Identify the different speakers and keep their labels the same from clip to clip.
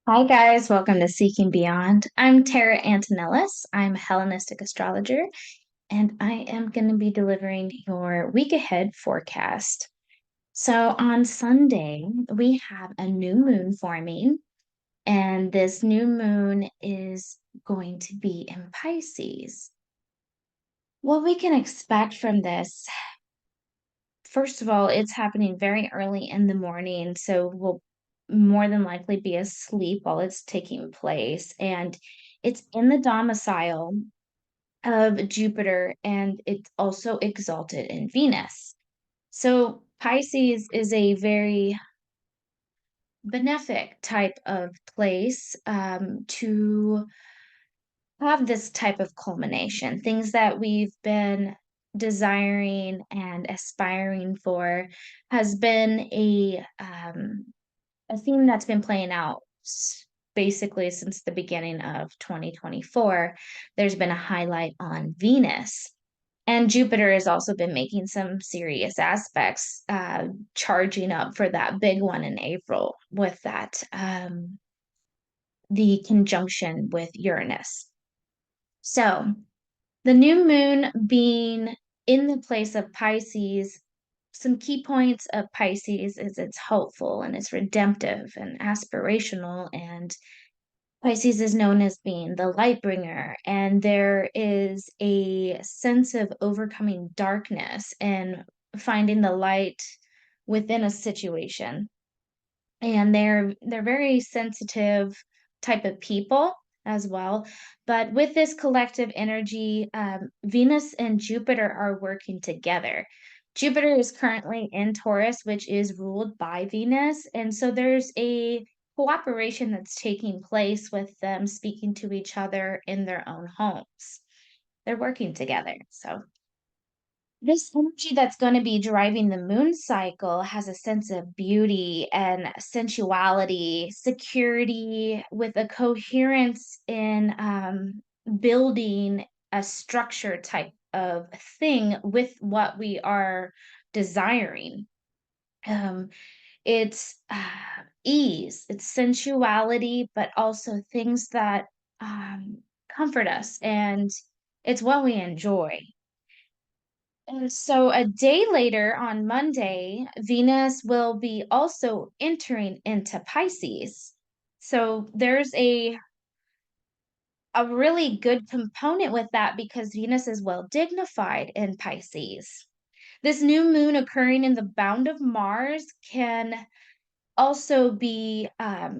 Speaker 1: Hi, guys. Welcome to Seeking Beyond. I'm Tara Antonellis. I'm a Hellenistic astrologer, and I am going to be delivering your week ahead forecast. So, on Sunday, we have a new moon forming, and this new moon is going to be in Pisces. What we can expect from this, first of all, it's happening very early in the morning, so we'll more than likely be asleep while it's taking place. And it's in the domicile of Jupiter, and it's also exalted in Venus. So Pisces is a very benefic type of place to have this type of culmination, things that we've been desiring and aspiring for has been a theme that's been playing out basically since the beginning of 2024. There's been a highlight on Venus. And Jupiter has also been making some serious aspects, charging up for that big one in April with the conjunction with Uranus. So, the new moon being in the place of Pisces, some key points of Pisces is it's hopeful and it's redemptive and aspirational. And Pisces is known as being the light bringer. And there is a sense of overcoming darkness and finding the light within a situation, and they're very sensitive type of people as well. But with this collective energy, Venus and Jupiter are working together. Jupiter is currently in Taurus, which is ruled by Venus, and so there's a cooperation that's taking place with them speaking to each other in their own homes. They're working together. So this energy that's going to be driving the moon cycle has a sense of beauty and sensuality, security, with a coherence in building a structure type of thing with what we are desiring. Um, it's ease, it's sensuality, but also things that comfort us, and it's what we enjoy. And so a day later on Monday, Venus will be also entering into Pisces. So there's a really good component with that because Venus is well dignified in Pisces. This new moon occurring in the bound of Mars can also be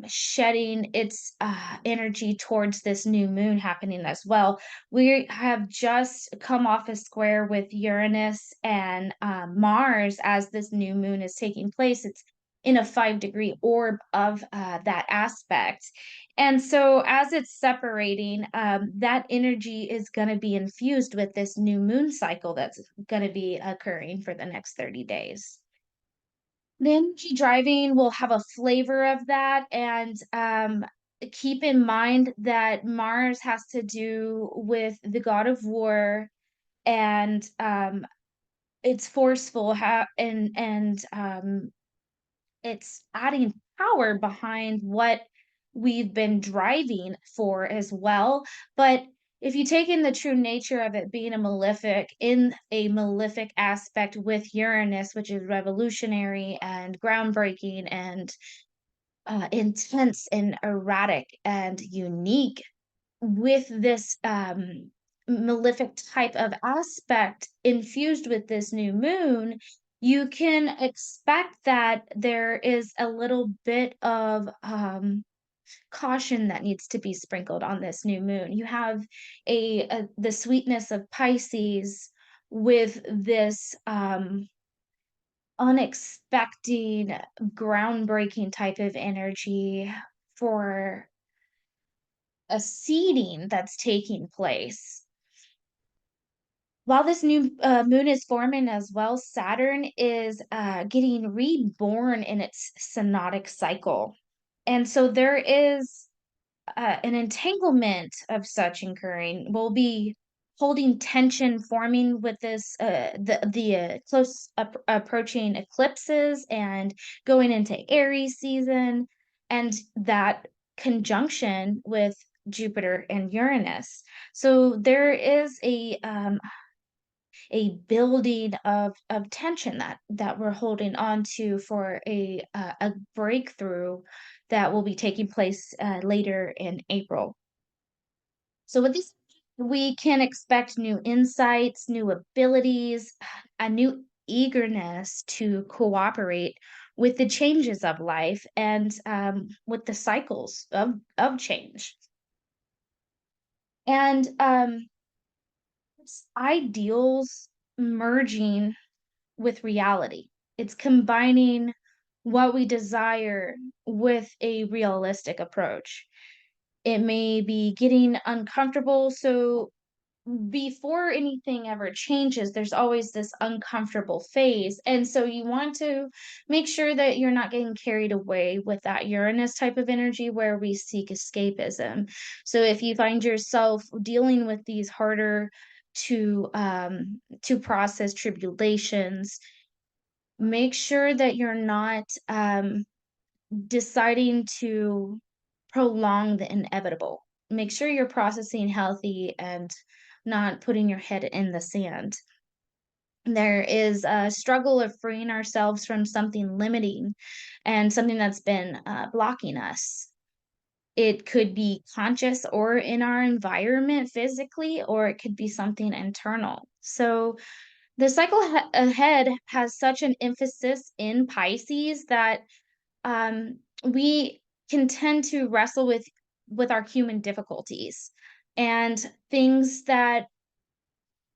Speaker 1: shedding its energy towards this new moon happening as well. We have just come off a square with Uranus and Mars as this new moon is taking place. It's in a 5-degree orb of that aspect. And so, as it's separating, that energy is going to be infused with this new moon cycle that's going to be occurring for the next 30 days. The energy driving will have a flavor of that. And keep in mind that Mars has to do with the god of war, and it's forceful and it's adding power behind what we've been driving for as well. But if you take in the true nature of it being a malefic, in a malefic aspect with Uranus, which is revolutionary and groundbreaking and intense and erratic and unique, with this malefic type of aspect infused with this new moon, you can expect that there is a little bit of caution that needs to be sprinkled on this new moon. You have the sweetness of Pisces with this unexpected, groundbreaking type of energy for a seeding that's taking place. While this new moon is forming as well, Saturn is getting reborn in its synodic cycle. And so there is an entanglement of such occurring. We'll be holding tension forming with this the close approaching eclipses and going into Aries season, and that conjunction with Jupiter and Uranus. So there is a building of tension that we're holding on to for a breakthrough that will be taking place later in April. So with this, we can expect new insights, new abilities, a new eagerness to cooperate with the changes of life and with the cycles of change. And ideals merging with reality. It's combining what we desire with a realistic approach. It may be getting uncomfortable. So, before anything ever changes, there's always this uncomfortable phase. And so, you want to make sure that you're not getting carried away with that Uranus type of energy where we seek escapism. So, if you find yourself dealing with these harder to process tribulations, make sure that you're not deciding to prolong the inevitable. Make sure you're processing healthy and not putting your head in the sand. There is a struggle of freeing ourselves from something limiting and something that's been blocking us. It could be conscious or in our environment physically, or it could be something internal. So, the cycle ahead has such an emphasis in Pisces that we can tend to wrestle with our human difficulties and things that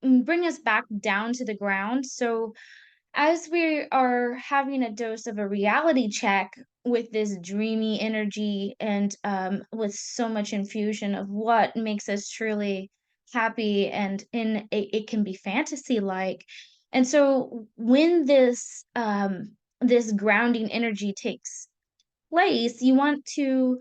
Speaker 1: bring us back down to the ground. So as we are having a dose of a reality check with this dreamy energy and with so much infusion of what makes us truly happy and it can be fantasy like. And so when this grounding energy takes place, you want to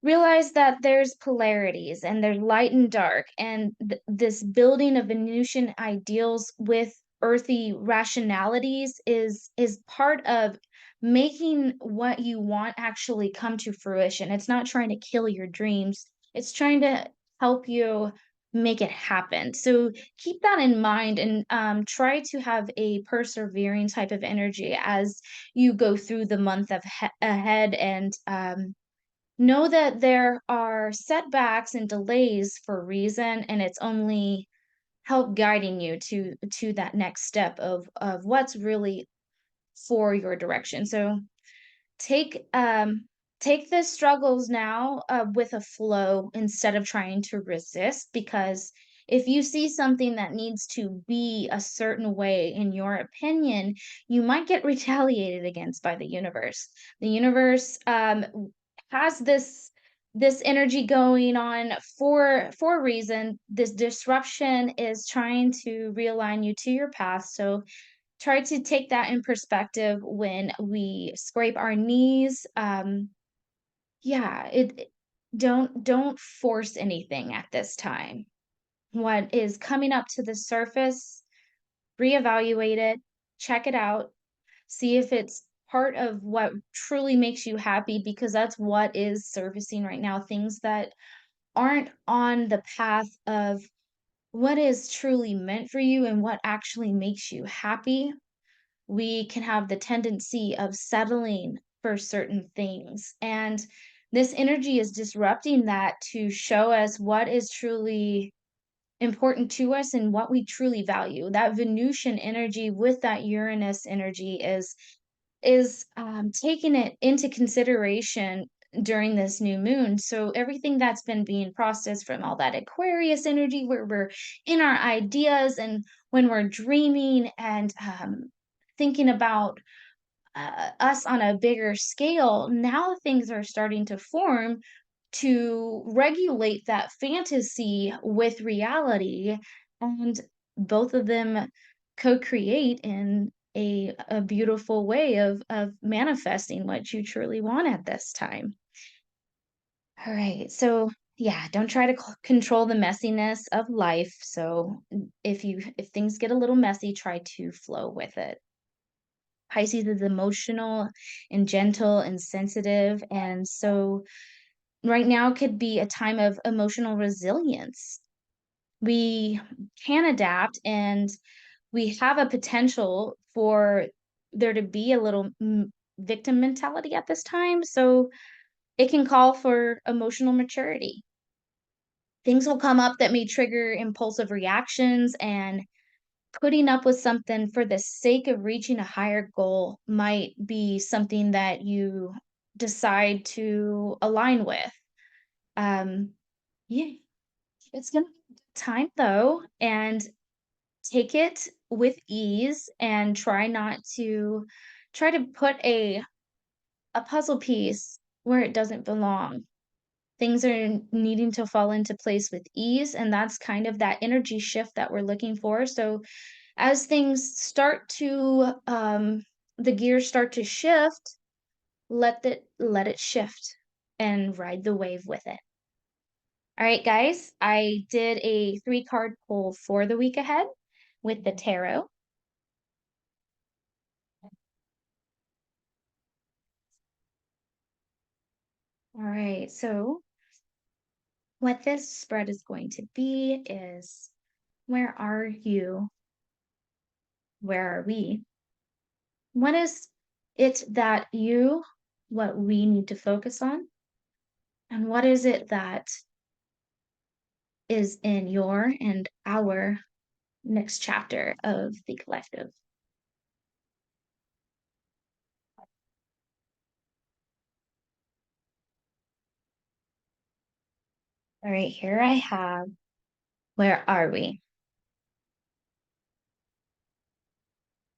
Speaker 1: realize that there's polarities and there's light and dark, and this building of Venusian ideals with earthy rationalities is part of making what you want actually come to fruition. It's not trying to kill your dreams. It's trying to help you make it happen. So keep that in mind and try to have a persevering type of energy as you go through the month of ahead and know that there are setbacks and delays for a reason, and it's only help guiding you to that next step of what's really for your direction. So take take the struggles now with a flow instead of trying to resist, because if you see something that needs to be a certain way in your opinion, you might get retaliated against by the universe. The universe has this energy going on for a reason. This disruption is trying to realign you to your path. So try to take that in perspective when we scrape our knees. Yeah, don't force anything at this time. What is coming up to the surface, reevaluate it, check it out, see if it's part of what truly makes you happy, because that's what is surfacing right now. Things that aren't on the path of what is truly meant for you and what actually makes you happy. We can have the tendency of settling for certain things. And this energy is disrupting that to show us what is truly important to us and what we truly value. That Venusian energy with that Uranus energy is taking it into consideration during this new moon. So everything that's been being processed from all that Aquarius energy, where we're in our ideas and when we're dreaming and thinking about us on a bigger scale, now things are starting to form to regulate that fantasy with reality, and both of them co-create in a beautiful way of manifesting what you truly want at this time. All right. So, yeah, don't try to control the messiness of life. So, if things get a little messy, try to flow with it. Pisces is emotional and gentle and sensitive, and so right now could be a time of emotional resilience. We can adapt, and we have a potential for there to be a little victim mentality at this time. So it can call for emotional maturity. Things will come up that may trigger impulsive reactions, and putting up with something for the sake of reaching a higher goal might be something that you decide to align with. Um, yeah, it's gonna be time though, and take it with ease and try to put a puzzle piece where it doesn't belong. Things are needing to fall into place with ease, and that's kind of that energy shift that we're looking for. So as things start to the gears start to shift, let it shift and ride the wave with it. All right, guys, I did a 3-card pull for the week ahead with the tarot. All right, so what this spread is going to be is, where are you? Where are we? What is it that what we need to focus on? And what is it that is in your and our next chapter of the collective? All right, here I have, where are we?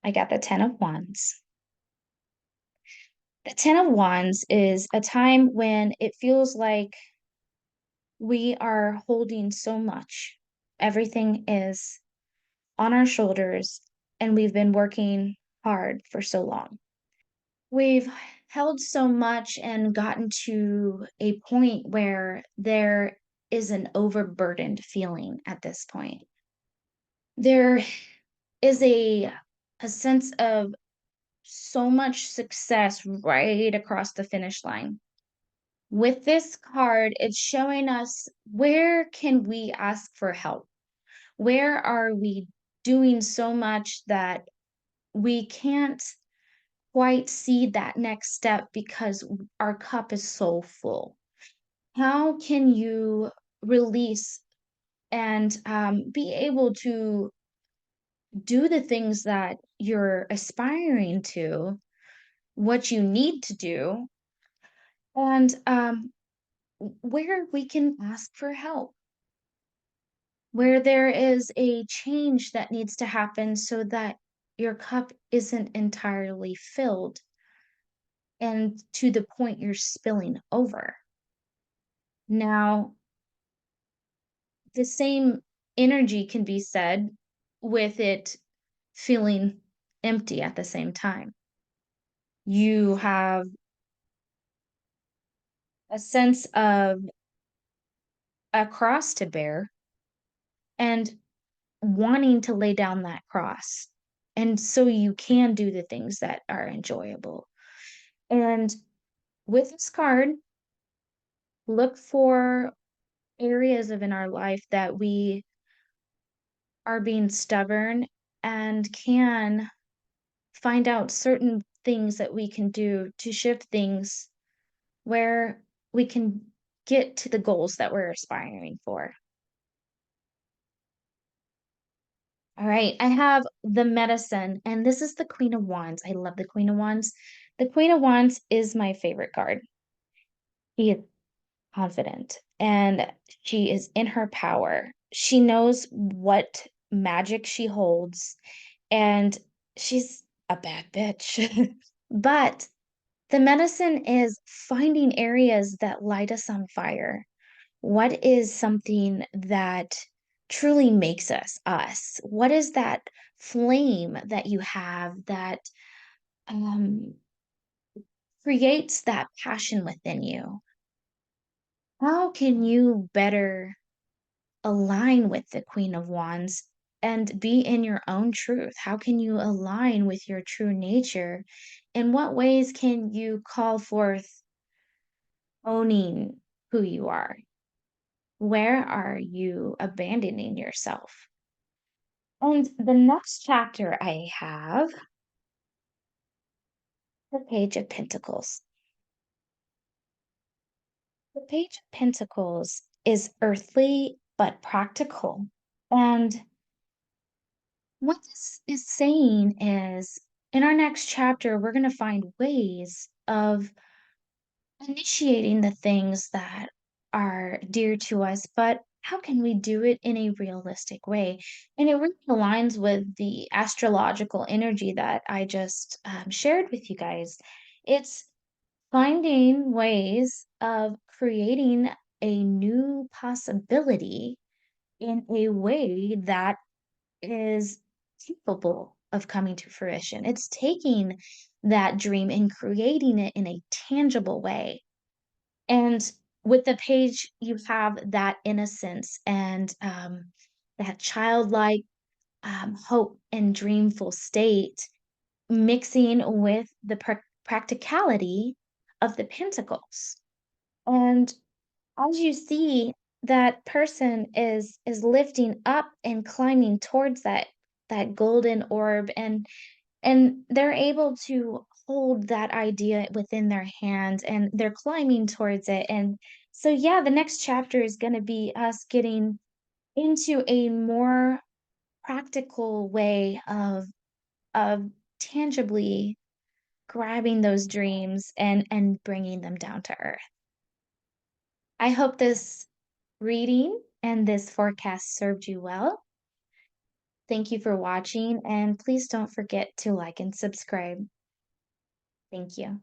Speaker 1: I got the 10 of Wands. The 10 of Wands is a time when it feels like we are holding so much. Everything is on our shoulders, and we've been working hard for so long. We've held so much and gotten to a point where there is an overburdened feeling at this point. There is a sense of so much success right across the finish line. With this card, it's showing us, where can we ask for help? Where are we doing so much that we can't quite see that next step because our cup is so full? How can you release and be able to do the things that you're aspiring to, what you need to do, and where we can ask for help, where there is a change that needs to happen so that your cup isn't entirely filled and to the point you're spilling over. Now, the same energy can be said with it feeling empty at the same time. You have a sense of a cross to bear and wanting to lay down that cross. And so you can do the things that are enjoyable. And with this card, look for areas of in our life that we are being stubborn, and can find out certain things that we can do to shift things where we can get to the goals that we're aspiring for. All right, I have the medicine, and this is the Queen of Wands. I love the Queen of Wands. The Queen of Wands is my favorite card. She is confident, and she is in her power. She knows what magic she holds, and she's a bad bitch. But the medicine is finding areas that light us on fire. What is something that truly makes us us? What is that flame that you have that um, creates that passion within you? How can you better align with the Queen of Wands and be in your own truth? How can you align with your true nature? In what ways can you call forth owning who you are? Where are you abandoning yourself? And the next chapter I have, the Page of Pentacles. The Page of Pentacles is earthly but practical. And what this is saying is in our next chapter, we're going to find ways of initiating the things that are dear to us, but how can we do it in a realistic way? And it really aligns with the astrological energy that I just shared with you guys. It's finding ways of creating a new possibility in a way that is capable of coming to fruition. It's taking that dream and creating it in a tangible way. And with the page, you have that innocence and that childlike hope and dreamful state mixing with the practicality of the pentacles. And as you see, that person is lifting up and climbing towards that golden orb, and they're able to hold that idea within their hands, and they're climbing towards it. And so yeah, the next chapter is going to be us getting into a more practical way of tangibly grabbing those dreams and bringing them down to earth. I hope this reading and this forecast served you well. Thank you for watching, and please don't forget to like and subscribe. Thank you.